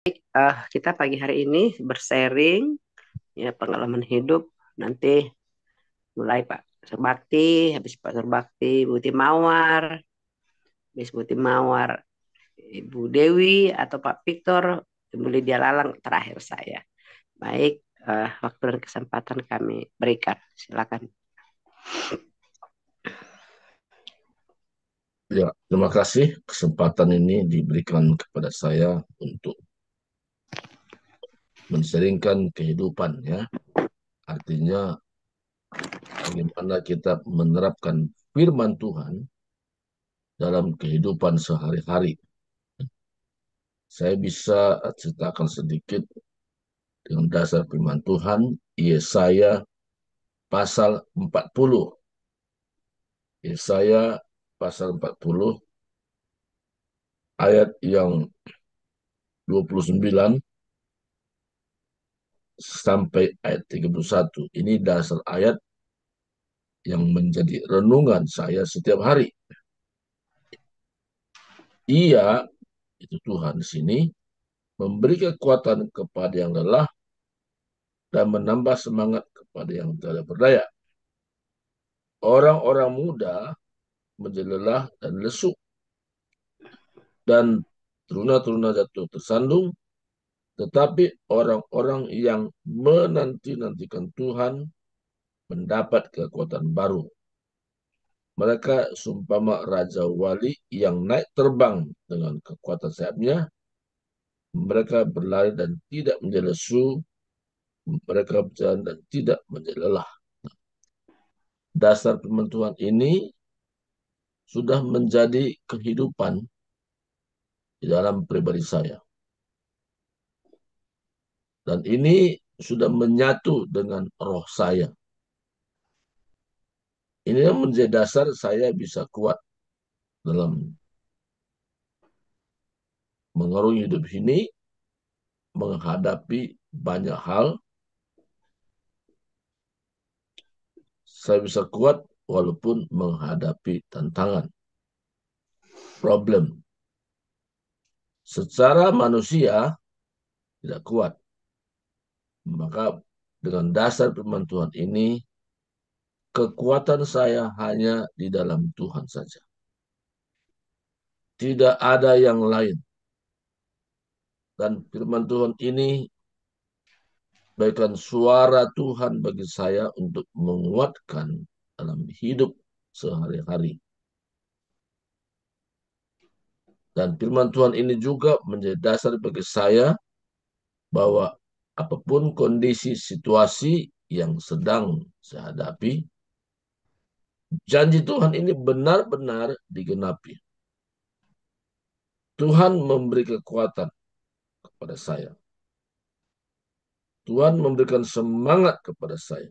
Kita pagi hari ini bersharing ya pengalaman hidup. Nanti mulai Pak Surbakti, habis Pak Surbakti Buti Mawar, habis Buti Mawar Ibu Dewi atau Pak Victor, Ibu Lydia Lalang, terakhir saya. Baik, waktu dan kesempatan kami berikan. Silakan. Ya, terima kasih kesempatan ini diberikan kepada saya untuk menseringkan kehidupan ya. Artinya bagaimana kita menerapkan firman Tuhan dalam kehidupan sehari-hari. Saya bisa ceritakan sedikit dengan dasar firman Tuhan Yesaya pasal 40. Yesaya pasal 40 ayat yang 29 sampai ayat 31. Ini dasar ayat yang menjadi renungan saya setiap hari. Ia, itu Tuhan di sini, memberi kekuatan kepada yang lelah dan menambah semangat kepada yang tidak berdaya. Orang-orang muda menjadi lelah dan lesu, dan teruna-teruna jatuh tersandung, tetapi orang-orang yang menanti-nantikan Tuhan mendapat kekuatan baru. Mereka sumpama Raja Wali yang naik terbang dengan kekuatan sayapnya. Mereka berlari dan tidak menjadi lesu, mereka berjalan dan tidak menjadi lelah. Dasar firman Tuhan ini sudah menjadi kehidupan di dalam pribadi saya. Dan ini sudah menyatu dengan roh saya. Ini yang menjadi dasar saya bisa kuat dalam mengarungi hidup ini, menghadapi banyak hal. Saya bisa kuat walaupun menghadapi tantangan, problem. Secara manusia tidak kuat. Maka dengan dasar firman Tuhan ini, kekuatan saya hanya di dalam Tuhan saja. Tidak ada yang lain. Dan firman Tuhan ini bagaikan suara Tuhan bagi saya untuk menguatkan dalam hidup sehari-hari. Dan firman Tuhan ini juga menjadi dasar bagi saya bahwa apapun kondisi situasi yang sedang saya hadapi, janji Tuhan ini benar-benar digenapi. Tuhan memberi kekuatan kepada saya. Tuhan memberikan semangat kepada saya.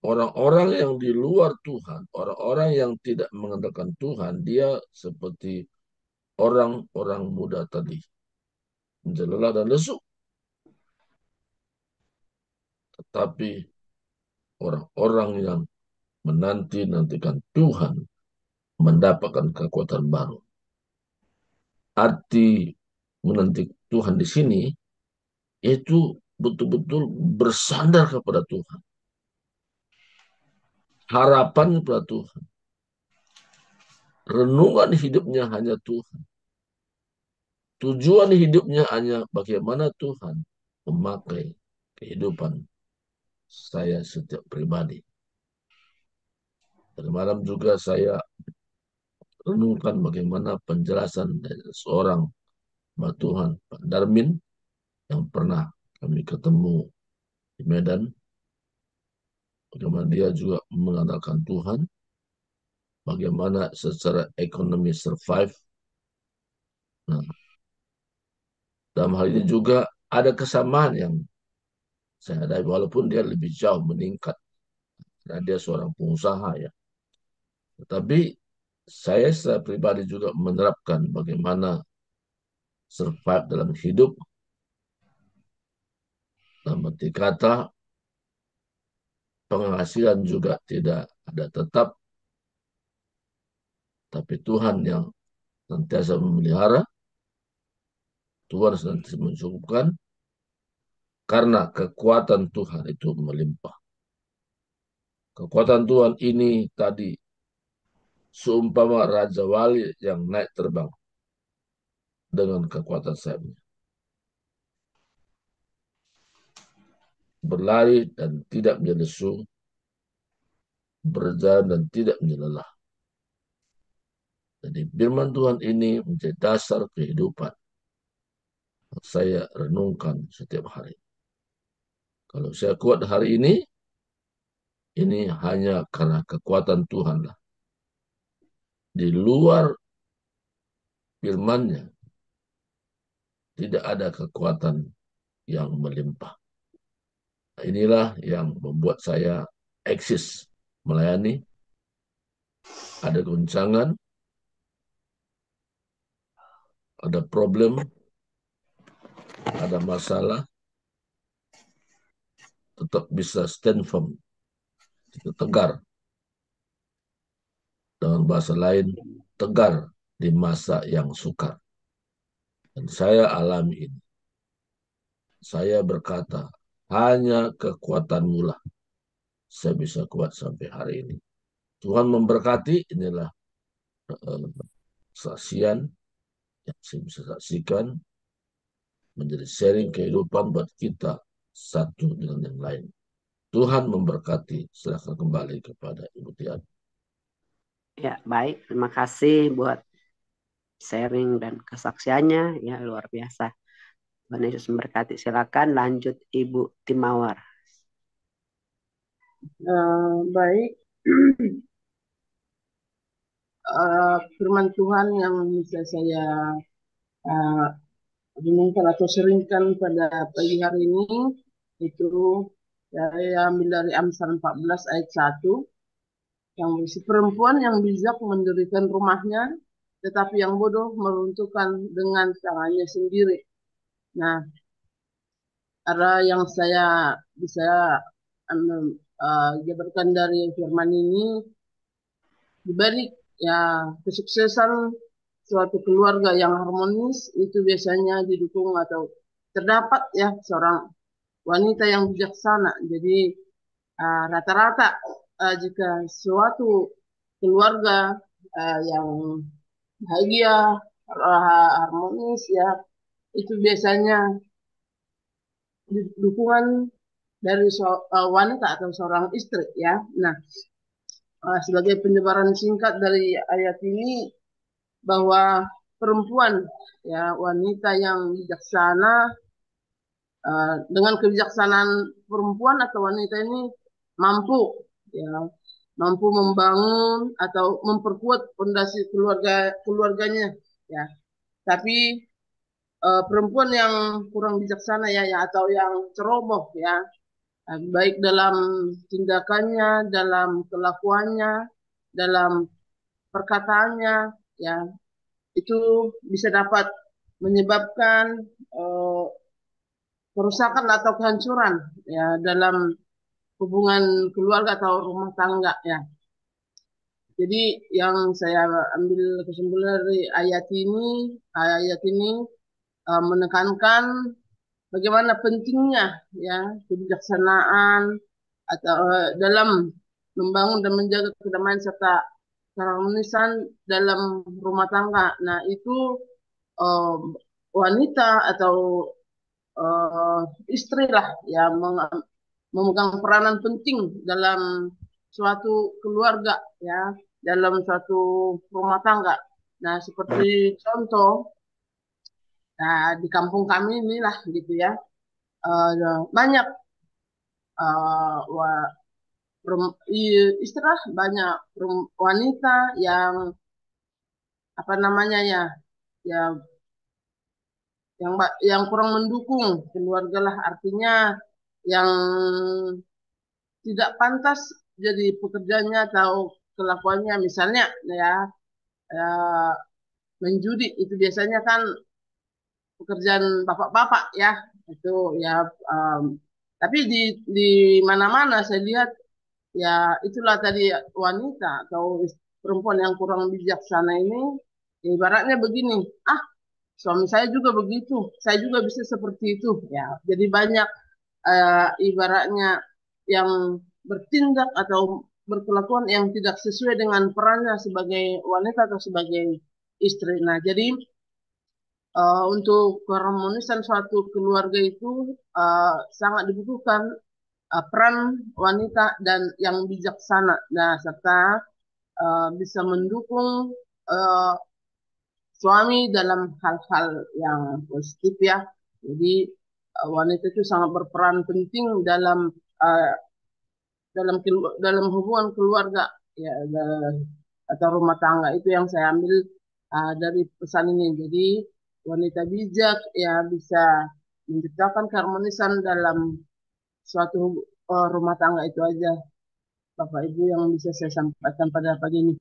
Orang-orang yang di luar Tuhan, orang-orang yang tidak mengandalkan Tuhan, dia seperti orang-orang muda tadi, menjadi lelah dan lesu. Tetapi orang-orang yang menanti-nantikan Tuhan mendapatkan kekuatan baru. Arti menanti Tuhan di sini itu betul-betul bersandar kepada Tuhan. Harapan kepada Tuhan. Renungan hidupnya hanya Tuhan. Tujuan hidupnya hanya bagaimana Tuhan memakai kehidupan saya setiap pribadi. Dan malam juga saya renungkan bagaimana penjelasan dari seorang hamba Tuhan, Pak Darmin, yang pernah kami ketemu di Medan. Bagaimana dia juga mengandalkan Tuhan, bagaimana secara ekonomi survive. Nah, dalam hal ini juga ada kesamaan yang saya hadapi, walaupun dia lebih jauh meningkat. Karena dia seorang pengusaha ya. Tetapi saya secara pribadi juga menerapkan bagaimana survive dalam hidup. Dalam arti kata, penghasilan juga tidak ada tetap, tapi Tuhan yang senantiasa memelihara. Tuhan senantiasa mencukupkan karena kekuatan Tuhan itu melimpah. Kekuatan Tuhan ini tadi seumpama Raja Wali yang naik terbang dengan kekuatan sayapnya. Berlari dan tidak menjadi lesu, berjalan dan tidak menjadi lelah. Jadi firman Tuhan ini menjadi dasar kehidupan yang saya renungkan setiap hari. Kalau saya kuat hari ini hanya karena kekuatan Tuhan lah. Di luar firman-Nya tidak ada kekuatan yang melimpah. Inilah yang membuat saya eksis melayani. Ada goncangan, ada problem, ada masalah, tetap bisa stand firm, kita tegar. Dengan bahasa lain, tegar di masa yang sukar. Dan saya alami ini. Saya berkata, hanya kekuatan-Mu lah saya bisa kuat sampai hari ini. Tuhan memberkati, inilah saksian yang saya bisa saksikan, menjadi sharing kehidupan buat kita satu dengan yang lain. Tuhan memberkati. Silakan kembali kepada Ibu Tian. Ya, baik. Terima kasih buat sharing dan kesaksiannya. Ya, luar biasa. Tuhan Yesus memberkati. Silakan lanjut Ibu Timawar. Baik. Firman Tuhan yang bisa saya renungkan atau seringkan pada pagi hari ini itu saya ambil dari Amsal 14 ayat 1 yang berisi perempuan yang bijak mendirikan rumahnya tetapi yang bodoh meruntuhkan dengan tangannya sendiri. Nah, ada yang saya bisa jabarkan dari firman ini, dibalik ya kesuksesan suatu keluarga yang harmonis itu biasanya didukung atau terdapat ya seorang wanita yang bijaksana. Jadi rata-rata jika suatu keluarga yang bahagia, harmonis ya, itu biasanya dukungan dari wanita atau seorang istri ya. Nah, sebagai penyebaran singkat dari ayat ini bahwa perempuan ya wanita yang bijaksana dengan kebijaksanaan perempuan atau wanita ini mampu membangun atau memperkuat fondasi keluarganya ya. Tapi perempuan yang kurang bijaksana ya atau yang ceroboh ya, baik dalam tindakannya, dalam kelakuannya, dalam perkataannya ya, itu bisa dapat menyebabkan kerusakan atau kehancuran ya dalam hubungan keluarga atau rumah tangga ya. Jadi yang saya ambil kesimpulan dari ayat ini menekankan bagaimana pentingnya ya kebijaksanaan atau dalam membangun dan menjaga kedamaian serta keharmonisan dalam rumah tangga. Nah, itu wanita atau istri lah yang memegang peranan penting dalam suatu keluarga ya, dalam suatu rumah tangga. Nah, seperti contoh di kampung kami inilah gitu ya, banyak istilah banyak wanita yang apa namanya ya, ya yang kurang mendukung keluarga lah, artinya yang tidak pantas jadi pekerjaannya atau kelakuannya, misalnya ya menjudi itu biasanya kan pekerjaan bapak-bapak ya itu ya, tapi di mana-mana saya lihat ya itulah tadi wanita atau perempuan yang kurang bijaksana ini ibaratnya begini, suami saya juga begitu, saya juga bisa seperti itu. Ya, jadi banyak ibaratnya yang bertindak atau berkelakuan yang tidak sesuai dengan perannya sebagai wanita atau sebagai istri. Nah, jadi untuk keharmonisan suatu keluarga itu sangat dibutuhkan peran wanita dan yang bijaksana, nah serta bisa mendukung uh, suami dalam hal-hal yang positif ya. Jadi wanita itu sangat berperan penting uh, dalam hubungan keluarga ya, atau rumah tangga. Itu yang saya ambil dari pesan ini. Jadi wanita bijak ya bisa menciptakan keharmonisan dalam suatu rumah tangga. Itu aja Bapak Ibu yang bisa saya sampaikan pada pagi ini.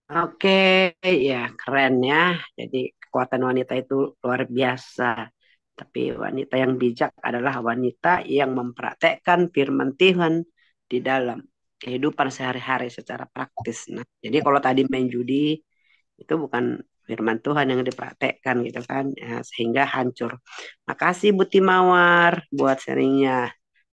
Oke, ya keren ya. Jadi kekuatan wanita itu luar biasa. Tapi wanita yang bijak adalah wanita yang mempraktekkan firman Tuhan di dalam kehidupan sehari-hari secara praktis. Nah, jadi kalau tadi main judi itu bukan firman Tuhan yang dipraktekkan gitu kan, ya, sehingga hancur. Makasih Bu Timawar buat sharingnya.